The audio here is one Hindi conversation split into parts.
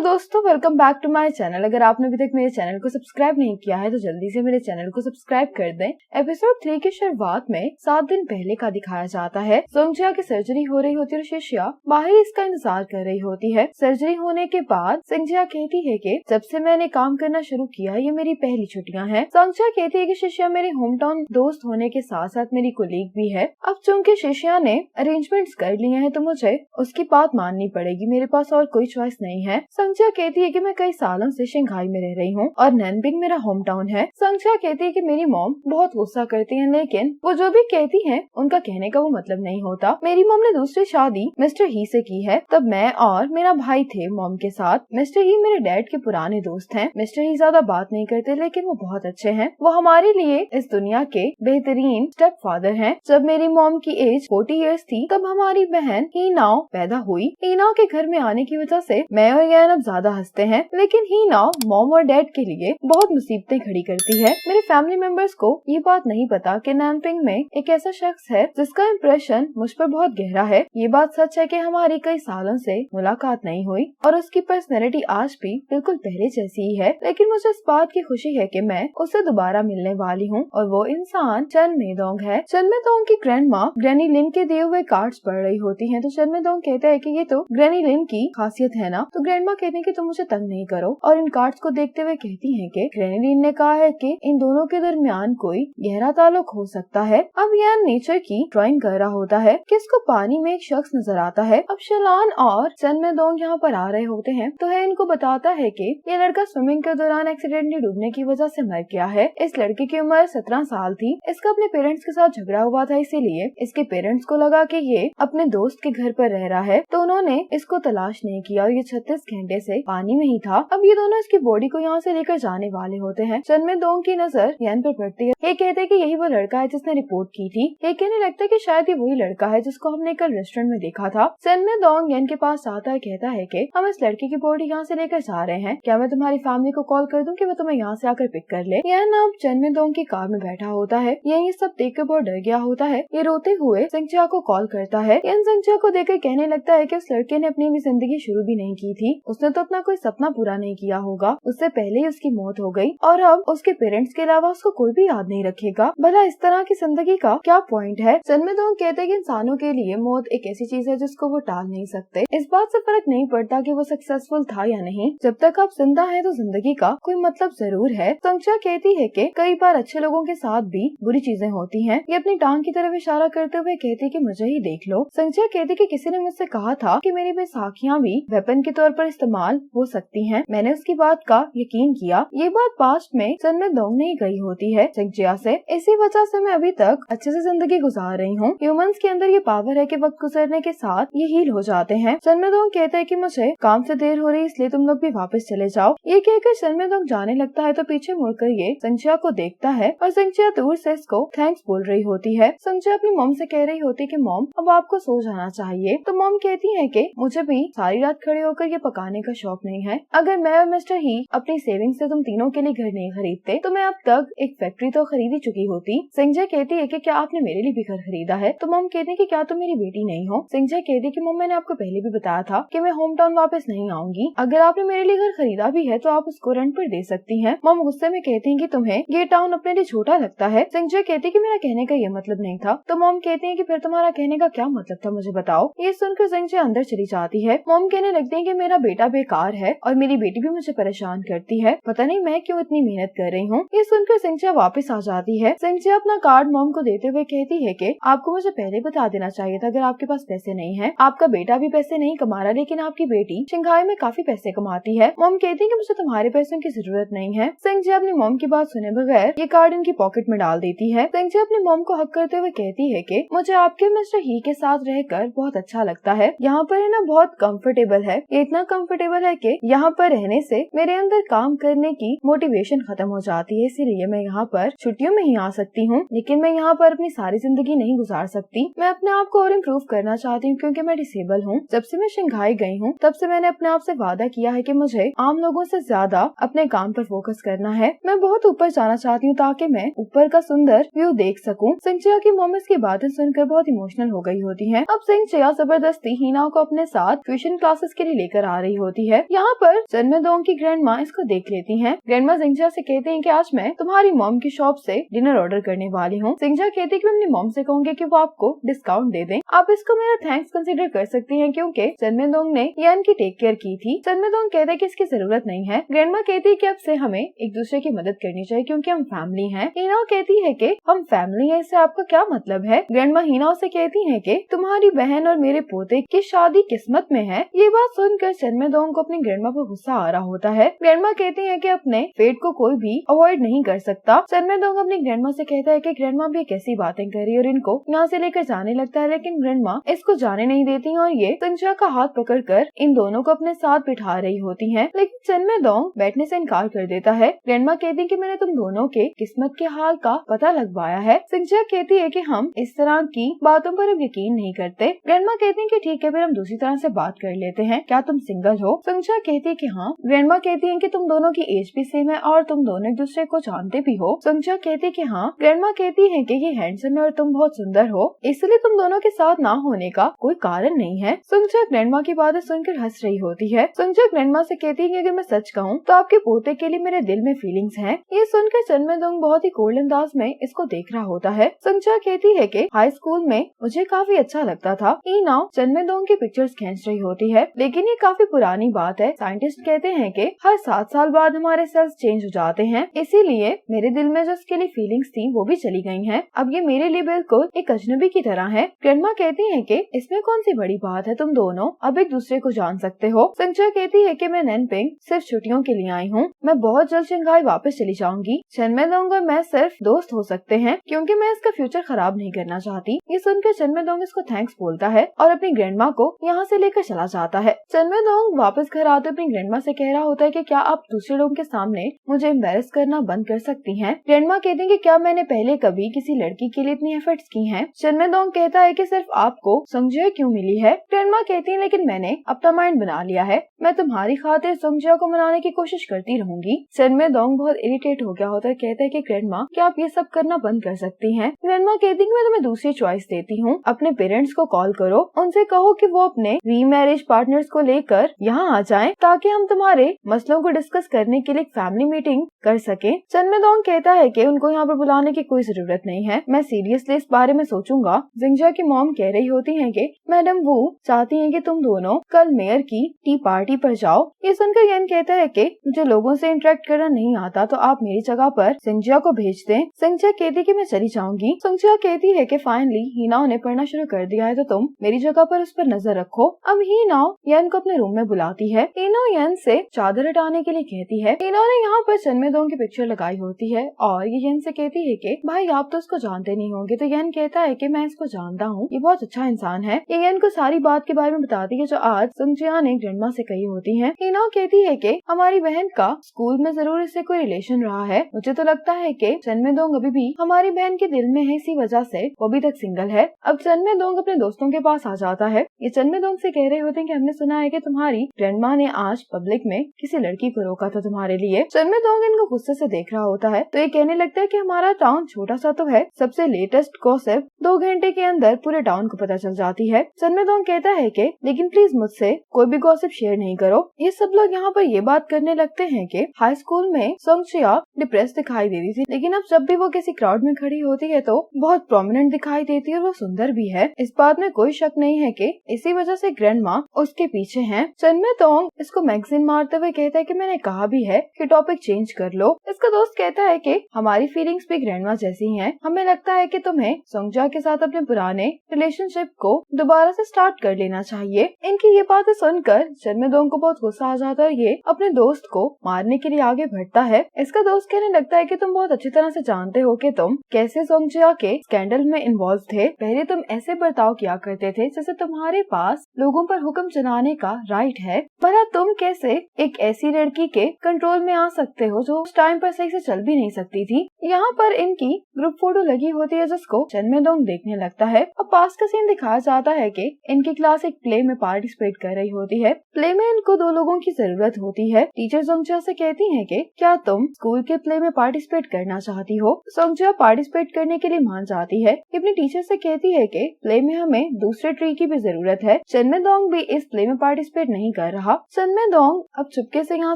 दोस्तों, welcome back to my channel. अगर आपने अभी तक मेरे चैनल को सब्सक्राइब नहीं किया है तो जल्दी से मेरे चैनल को सब्सक्राइब कर दें। एपिसोड 3 की शुरुआत में 7 दिन पहले का दिखाया जाता है। संजय की सर्जरी हो रही होती है और शिष्या बाहर इसका इंतजार कर रही होती है। सर्जरी होने के बाद संजय कहती है कि जब से मैंने काम करना शुरू किया ये मेरी पहली छुट्टियां हैं। संजय कहती है कि शिष्या मेरे होम टाउन दोस्त होने के साथ साथ मेरी कोलीग भी है। अब चूँकि शिष्या ने अरेंजमेंट्स कर लिए हैं तो मुझे उसकी बात माननी पड़ेगी, मेरे पास और कोई चॉइस नहीं है। संजय कहती है कि मैं कई सालों से शंघाई में रह रही हूँ और नैनपिंग मेरा होम टाउन है। संजय कहती है कि मेरी मॉम बहुत गुस्सा करती है, लेकिन वो जो भी कहती है उनका कहने का वो मतलब नहीं होता। मेरी मॉम ने दूसरी शादी मिस्टर ही से की है, तब मैं और मेरा भाई थे मॉम के साथ। मिस्टर ही मेरे डैड के पुराने दोस्त हैं। मिस्टर ही ज्यादा बात नहीं करते लेकिन वो बहुत अच्छे हैं। वो हमारे लिए इस दुनिया के बेहतरीन स्टेप फादर हैं। जब मेरी मॉम की एज 40 इयर्स थी तब हमारी बहन हीनाओ पैदा हुई। हीनाओ के घर में आने की वजह से मैं और यैन अब ज्यादा हंसते हैं, लेकिन हीनाओ मॉम और डैड के लिए बहुत मुसीबतें खड़ी करती है। मेरे फैमिली मेंबर्स को ये बात नहीं पता कि नैनपिंग में एक ऐसा शख्स है जिसका इम्प्रेशन मुझ पर बहुत गहरा है। ये बात सच है कि हमारी कई सालों से मुलाकात नहीं हुई और उसकी पर्सनैलिटी आज भी बिल्कुल पहले जैसी ही है, लेकिन मुझे इस बात की खुशी है कि मैं उससे दोबारा मिलने वाली हूँ और वो इंसान चन मेदोंग है। चन मेदोंग की ग्रैंड माँ ग्रैनी लिन के दिए हुए कार्ड्स पढ़ रही होती है तो चन मेदोंग कहता है कि ये तो ग्रैनी लिन की खासियत है ना। तो ग्रैंड माँ कहती है कि तुम मुझे तंग नहीं करो और इन कार्ड्स को देखते हुए कहती हैं कि ग्रैनी लिन ने कहा है कि इन दोनों के दरमियान कोई गहरा ताल्लुक हो सकता है। अब यह नेचर की ड्राइंग कर रहा होता है कि इसको पानी में एक शख्स नजर आता है। अब शलान और चन मेदोंग यहाँ पर आ रहे होते हैं तो है इनको बताता है कि ये लड़का स्विमिंग के दौरान एक्सीडेंटली डूबने की वजह से मर गया है। इस लड़के की उम्र 17 साल थी। इसका अपने पेरेंट्स के साथ झगड़ा हुआ था, इसीलिए इसके पेरेंट्स को लगा कि ये अपने दोस्त के घर पर रह रहा है तो उन्होंने इसको तलाश नहीं किया और ये 36 घंटे से पानी में ही था। अब ये दोनों इसकी बॉडी को यहाँ से लेकर जाने वाले होते हैं। चन मेदोंग की नजर यन पर पड़ती है। ये कहते हैं कि यही वो लड़का है जिसने रिपोर्ट की थी। ये कहने लगता है कि शायद ये वही लड़का है जिसको हमने कल रेस्टोरेंट में देखा था। चन मेदोंग यन के पास आता है, कहता है कि हम इस लड़के की बॉडी यहाँ से लेकर जा रहे हैं, क्या मैं तुम्हारी फैमिली को कॉल कर दूं कि वो तुम्हें यहाँ से आकर पिक कर ले। यन अब चन मेदोंग की कार में बैठा होता है। ये सब देख कर बहुत डर गया होता है। ये रोते हुए संजय को कॉल करता है। यन संजय को देखकर कहने लगता है कि उस लड़के ने अपनी भी जिंदगी शुरू भी नहीं की थी, उसने तो अपना कोई सपना पूरा नहीं किया होगा, उससे पहले ही उसकी मौत हो गई और अब उसके पेरेंट्स के अलावा उसको कोई भी याद नहीं रखेगा। भला इस तरह की जिंदगी का क्या पॉइंट है। चन मेदोंग कहते हैं कि इंसानों के लिए मौत एक ऐसी चीज है जिसको वो टाल नहीं सकते। इस बात से फर्क नहीं पड़ता कि वो सक्सेसफुल था या नहीं, जब तक आप जिंदा हैं तो जिंदगी का कोई मतलब जरूर है। संजय कहती है कि कई बार अच्छे लोगों के साथ भी बुरी चीजें होती हैं। ये अपनी टांग की तरफ इशारा करते हुए कहती है कि मुझे ही देख लो। संजय कहती कि किसी ने मुझसे कहा था कि मेरी बैसाखियां भी वेपन के तौर पर इस्तेमाल हो सकती हैं। मैंने उसकी बात का यकीन किया। ये बात पास्ट में चन मेदोंग नहीं गई होती है संजय से। इसी वजह से मैं अभी तक अच्छे से जिंदगी गुजार रही हूँ। ह्यूमंस के अंदर ये पावर है कि वक्त गुजरने के साथ ये हील हो जाते हैं। चन मेदोंग कहता है कि मुझे काम से देर हो रही इसलिए तुम लोग भी वापस चले जाओ। ये कहकर चन मेदोंग जाने लगता है तो पीछे मुड़कर ये संजय को देखता है और संजय दूर से इसको थैंक्स बोल रही होती है। संजय अपनी मॉम से कह रही होती है कि मॉम अब आपको सो जाना चाहिए। तो मॉम कहती है कि मुझे भी सारी रात खड़े होकर ये पकाने का शौक नहीं है। अगर मैं और मिस्टर ही अपनी सेविंग से तुम तीनों के लिए घर नहीं खरीदते तो मैं अब तक एक फैक्ट्री तो खरीद ही चुकी होती। संजय कहती है कि क्या आपने मेरे लिए भी घर खरीदा है। तो मॉम कहती है कि क्या तुम मेरी बेटी नहीं हो। संजय कहती है कि मॉम मैंने आपको पहले भी बताया था कि मैं होम टाउन वापस नहीं आऊंगी। अगर आपने मेरे लिए घर खरीदा भी है तो आप उसको रेंट पर दे सकती हैं। मॉम गुस्से में कहती है कि तुम्हें ये टाउन अपने लिए छोटा लगता है। संजय कहती है कि मेरा कहने का ये मतलब नहीं था। तो मॉम कहती है कि फिर तुम्हारा कहने का क्या मतलब था, मुझे बताओ। ये सुनकर संजय अंदर चली जाती है। मॉम कहने लगती है कि मेरा बेटा बेकार है और मेरी बेटी भी मुझे परेशान करती है, पता नहीं मैं क्यों इतनी मेहनत कर रही हूँ। ये सुनकर संजय वापस आ जाती है। संजय अपना कार्ड मॉम को देते हुए कहती है कि आपको मुझे पहले बता देना चाहिए था अगर आपके पास पैसे नहीं है। आपका बेटा भी पैसे नहीं कमा रहा लेकिन आपकी बेटी शंघाई में काफी पैसे कमाती है। मॉम कहती है कि मुझे तुम्हारे पैसों की जरूरत नहीं है। संजय अपनी मॉम की बात सुने बगैर ये कार्ड इनकी पॉकेट में डाल देती है। संजय अपनी मॉम को हक करते हुए कहती है कि मुझे आपके मिस्टर ही के साथ रहकर बहुत अच्छा लगता है। यहाँ पर है ना बहुत कंफर्टेबल है। ये इतना कंफर्टेबल है कि यहाँ पर रहने से मेरे अंदर काम करने की मोटिवेशन खत्म हो जाती है, इसीलिए मैं यहाँ पर छुट्टियों में ही आ सकती हूँ, लेकिन मैं यहाँ पर अपनी सारी जिंदगी नहीं गुजार सकती। मैं अपने आप को और इम्प्रूव करना चाहती हूँ क्योंकि मैं डिसेबल हूँ। जब से मैं शंघाई गई हूँ तब से मैंने अपने आप से वादा किया है कि मुझे आम लोगों से ज्यादा अपने काम पर फोकस करना है। मैं बहुत ऊपर जाना चाहती हूँ ताकि मैं ऊपर का सुंदर व्यू देख सकूं। संजय की मॉम इसकी बातें सुनकर बहुत इमोशनल हो गई होती हैं। अब संजय जबरदस्ती हीना को अपने साथ ट्यूशन क्लासेस के लिए लेकर आ रही होती होती है। यहाँ पर चनमेदोंग की ग्रैंड माँ इसको देख लेती है। ग्रैंड माँ जिंगजा से कहते हैं कि आज मैं तुम्हारी मॉम की शॉप से डिनर ऑर्डर करने वाली हूँ। जिंगजा कहती है कि मैं अपनी मॉम से कहूँगी कि वो आपको डिस्काउंट दे दें। आप इसको मेरा थैंक्स कंसीडर कर सकती हैं क्योंकि चनमेदोंग ने यान की टेक केयर की थी। चनमेदोंग कहते हैं कि इसकी जरूरत नहीं है। ग्रैंड माँ कहती है कि अब से हमें एक दूसरे की मदद करनी चाहिए क्योंकि हम फैमिली हैं। हिनाओ कहती है कि हम फैमिली हैं, इससे आपका क्या मतलब है। ग्रैंड माँ हिनाओ से कहती है कि तुम्हारी बहन और मेरे पोते की शादी किस्मत में है। ये बात सुनकर चनमेदोंग को अपनी ग्रैंड माँ पर गुस्सा आ रहा होता है। ग्रैंड माँ कहती है कि अपने फेट को कोई भी अवॉइड नहीं कर सकता। चनमेदोंग अपनी ग्रैंड माँ से कहता है कि ग्रैंड माँ भी कैसी बातें करी और इनको यहाँ से लेकर जाने लगता है, लेकिन ग्रैंड माँ इसको जाने नहीं देती और ये संजय का हाथ पकड़कर इन दोनों को अपने साथ बिठा रही होती है, लेकिन चनमेदोंग बैठने से इनकार कर देता है। ग्रैंड माँ कहती है कि मैंने तुम दोनों के किस्मत के हाल का पता लगवाया है। संजय कहती है कि हम इस तरह की बातों पर अब यकीन नहीं करते। ग्रैंड माँ कहती है कि ठीक है, फिर हम दूसरी तरह से बात कर लेते हैं, क्या तुम सिंगल हो। संजय कहती है कि हाँ। ग्रैंड माँ कहती है कि तुम दोनों की एज भी सेम है और तुम दोनों एक दूसरे को जानते भी हो। संजय कहती है कि हाँ। ग्रैंड माँ कहती है कि ये हैंडसम है और तुम बहुत सुंदर हो, इसलिए तुम दोनों के साथ ना होने का कोई कारण नहीं है। संजय ग्रैंड माँ की बातें सुनकर हंस रही होती है। संजय ग्रैंड माँ से कहती है कि अगर मैं सच कहूँ तो आपके पोते के लिए मेरे दिल में फीलिंग्स हैं। ये सुनकर चनमेदोंग बहुत ही कोल्ड अंदाज में इसको देख रहा होता है। संजय कहती है कि हाई स्कूल में मुझे काफी अच्छा लगता था। हिनाओ चनमेदोंग की पिक्चर्स खींच रही होती है, लेकिन ये काफी पुरानी बात है। साइंटिस्ट कहते हैं कि हर 7 साल बाद हमारे सेल्स चेंज हो जाते हैं, इसीलिए मेरे दिल में जो उसके लिए फीलिंग्स थी वो भी चली गई हैं। अब ये मेरे लिए बिल्कुल एक अजनबी की तरह है। ग्रैंडमा कहती है कि इसमें कौन सी बड़ी बात है, तुम दोनों अब एक दूसरे को जान सकते हो। संजय कहती है कि मैं नैनपिंग सिर्फ छुट्टियों के लिए आई हूँ, मैं बहुत जल्द शंघाई वापस चली जाऊंगी। चनमेदोंग और मैं सिर्फ दोस्त हो सकते हैं क्योंकि मैं इसका फ्यूचर खराब नहीं करना चाहती। ये सुनकर चनमेदोंग इसको थैंक्स बोलता है और अपनी ग्रैंडमा को यहाँ से लेकर चला जाता है। चनमेदोंग वापस घर आते अपनी ग्रैंडमा से कह रहा होता है कि क्या आप दूसरे लोगों के सामने मुझे एम्बैरेस करना बंद कर सकती हैं। ग्रैंडमा कहती है कि क्या मैंने पहले कभी किसी लड़की के लिए इतनी एफर्ट्स की हैं। चनमेदोंग कहता है कि सिर्फ आपको संजय क्यों मिली है। ग्रैंडमा कहती है लेकिन मैंने अपना माइंड बना लिया है, मैं तुम्हारी खातिर संजय को मनाने की कोशिश करती रहूंगी। चनमेदोंग बहुत इरिटेट हो गया होता है, कहता है कि ग्रैंडमा क्या आप ये सब करना बंद कर सकती हैं। ग्रैंडमा कहती है कि मैं तुम्हें दूसरी चॉइस देती हूँ, अपने पेरेंट्स को कॉल करो, उनसे कहो कि वो अपने रीमैरिज पार्टनर्स को लेकर यहाँ आ जाएं ताकि हम तुम्हारे मसलों को डिस्कस करने के लिए एक फैमिली मीटिंग कर सके। चनमेदोंग कहता है कि उनको यहाँ पर बुलाने की कोई जरूरत नहीं है, मैं सीरियसली इस बारे में सोचूंगा। जिंगजा की मॉम कह रही होती है कि मैडम वो चाहती हैं कि तुम दोनों कल मेयर की टी पार्टी पर जाओ। ये सुनकर यन कहता है कि मुझे लोगों से इंटरेक्ट करना नहीं आता तो आप मेरी जगह पर संजय को भेज दें। संजय कहती कि मैं चली जाऊंगी। संजय कहती है कि फाइनली हिनाओ ने पढ़ना शुरू कर दिया है तो तुम मेरी जगह पर उस पर नजर रखो। अब हिनाओ यन को अपने रूम में बुलाती है। हिनाओ यन से चादर हटाने के लिए कहती है। हिनाओ ने यहाँ पर चनमेदोंग की पिक्चर लगाई होती है और ये यन से कहती है कि भाई आप तो उसको जानते नहीं होंगे। तो यन कहता है कि मैं इसको जानता हूँ, ये बहुत अच्छा इंसान है। ये यन को सारी बात के बारे में बताती है जो आज संजय ने ग्रैंडमा से कही होती है। हिनाओ कहती है कि हमारी बहन का स्कूल में जरूर इससे कोई रिलेशन रहा है, मुझे तो लगता है कि चनमेदोंग अभी भी हमारी बहन के दिल में है, इसी वजह से वो अभी तक सिंगल है। अब चनमेदोंग अपने दोस्तों के पास आ जाता है। ये चनमेदोंग से कह रहे होते हैं कि हमने सुना है कि तुम्हारी ग्रैंडमा ने आज पब्लिक में किसी लड़की को रोका था तुम्हारे लिए। चनमेदोंग इनको गुस्से से देख रहा होता है तो ये कहने लगता है कि हमारा टाउन छोटा सा तो है, सबसे लेटेस्ट गॉसिप 2 घंटे के अंदर पूरे टाउन को पता चल जाती है। चनमेदोंग कहता है कि लेकिन प्लीज मुझसे कोई भी गॉसिप शेयर नहीं करो। ये सब लोग यहाँ पर ये बात करने लगते हैं कि हाई स्कूल में संगचिया डिप्रेस दिखाई देती थी, लेकिन अब जब भी वो किसी क्राउड में खड़ी होती है तो बहुत प्रोमिनेंट दिखाई देती है और वो सुंदर भी है। इस बात में कोई शक नहीं है कि इसी वजह से ग्रैंडमा उसके पीछे हैं। चनमेदोंग इसको मैगजीन मारते हुए कहता है कि मैंने कहा भी है कि टॉपिक चेंज कर लो। इसका दोस्त कहता है कि हमारी फीलिंग्स भी ग्रैंडमा जैसी हैं, हमें लगता है कि तुम्हें संगजा के साथ अपने पुराने रिलेशनशिप को दोबारा से स्टार्ट कर लेना चाहिए। इनकी ये बातें सुनकर चनमेदोंग को बहुत गुस्सा आ जाता है, ये अपने दोस्त को मारने के लिए आगे बढ़ता है। इसका दोस्त कहने लगता है कि तुम बहुत अच्छी तरह से जानते हो कि तुम कैसे संगजा के स्कैंडल में इन्वॉल्व थे। पहले तुम ऐसे बर्ताव किया करते थे जैसे तुम्हारे पास लोगों पर हुक्म चलाने का राइट है, पर अब तुम कैसे एक ऐसी लड़की के कंट्रोल में आ सकते हो जो उस टाइम पर सही से चल भी नहीं सकती थी। यहाँ पर इनकी ग्रुप फोटो लगी होती है जिसको चनमेदोंग देखने लगता है। अब पास का सीन दिखाया जाता है कि इनकी क्लास एक प्ले में पार्टिसिपेट कर रही होती है। प्ले में इनको 2 लोगों की जरूरत होती है। टीचर संगजा से कहती है कि क्या तुम स्कूल के प्ले में पार्टिसिपेट करना चाहती हो। संगजा पार्टिसिपेट करने के लिए मान जाती है। अपनी टीचर से कहती है कि प्ले में हमें दूसरे ट्री की भी जरूरत है। चनमेदोंग भी इस प्ले में पार्टिसिपेट नहीं कर रहा। सनमे दोंग अब चुपके से यहाँ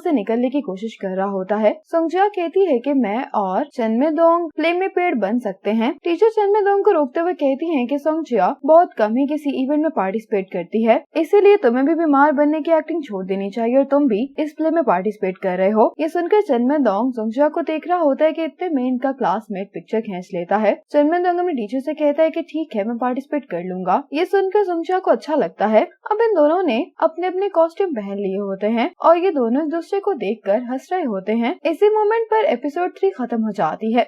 से निकलने की कोशिश कर रहा होता है। सोंगजिया कहती है कि मैं और चनमे दोंग प्ले में पेड़ बन सकते हैं। टीचर चनमे दोंग को रोकते हुए कहती है कि सोंगजिया बहुत कम ही किसी इवेंट में पार्टिसिपेट करती है, इसीलिए तुम्हें भी बीमार बनने की एक्टिंग छोड़ देनी चाहिए और तुम भी इस प्ले में पार्टिसिपेट कर रहे हो। ये सुनकर चनमे दोंग सोंगजिया को देख रहा होता है कि इतने में इनका क्लासमेट पिक्चर खींच लेता है। चनमे दोंग अपने टीचर से कहता है कि ठीक है, मैं पार्टिसिपेट कर लूंगा। ये सुनकर सोंगजिया को अच्छा लगता है। अब इन दोनों ने अपने अपने कॉस्ट्यूम पहन लिए होते हैं और ये दोनों एक दूसरे को देखकर हंस रहे होते हैं। इसी मोमेंट पर एपिसोड 3 खत्म हो जाती है।